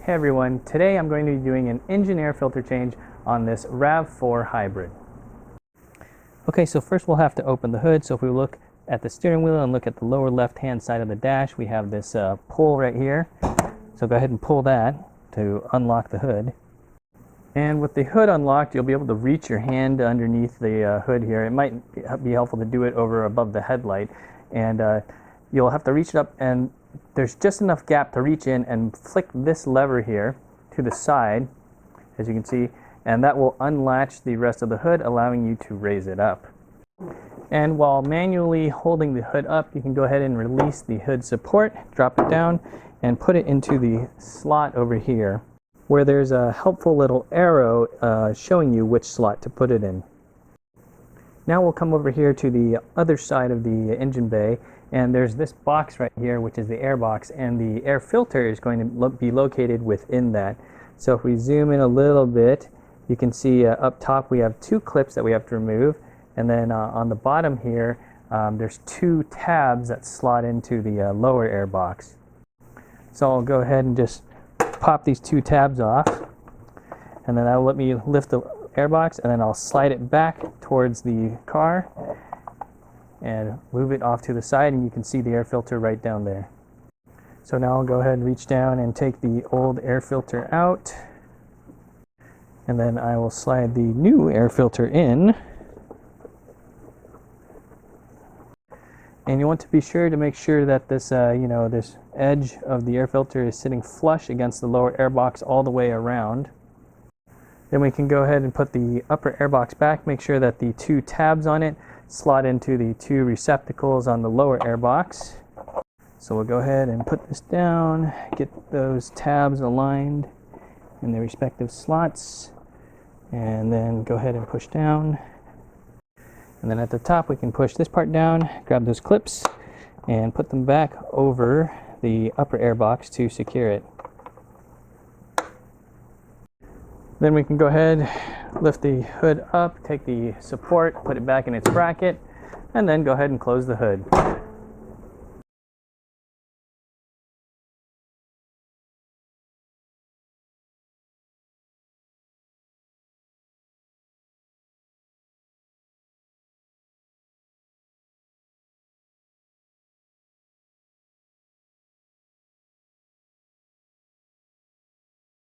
Hey everyone, today I'm going to be doing an engine air filter change on this Rav4 hybrid. Okay, so first we'll have to open the hood. So if we look at the steering wheel and look at the lower left hand side of the dash, we have this pull right here. So go ahead and pull that to unlock the hood. And with the hood unlocked, you'll be able to reach your hand underneath the hood here. It might be helpful to do it over above the headlight. And you'll have to reach it up, and there's just enough gap to reach in and flick this lever here to the side, as you can see, and that will unlatch the rest of the hood, allowing you to raise it up. And while manually holding the hood up, you can go ahead and release the hood support, drop it down, and put it into the slot over here, where there's a helpful little arrow showing you which slot to put it in. Now we'll come over here to the other side of the engine bay, and there's this box right here, which is the air box, and the air filter is going to be located within that. So if we zoom in a little bit, you can see up top we have two clips that we have to remove, and then on the bottom here there's two tabs that slot into the lower air box. So I'll go ahead and just pop these two tabs off, and then that'll let me lift the airbox, and then I'll slide it back towards the car and move it off to the side, and you can see the air filter right down there. So now I'll go ahead and reach down and take the old air filter out, and then I will slide the new air filter in. And you want to be sure to make sure that this this edge of the air filter is sitting flush against the lower air box all the way around. Then we can go ahead and put the upper air box back, make sure that the two tabs on it slot into the two receptacles on the lower air box. So we'll go ahead and put this down, get those tabs aligned in their respective slots, and then go ahead and push down. And then at the top we can push this part down, grab those clips, and put them back over the upper air box to secure it. Then we can go ahead, lift the hood up, take the support, put it back in its bracket, and then go ahead and close the hood.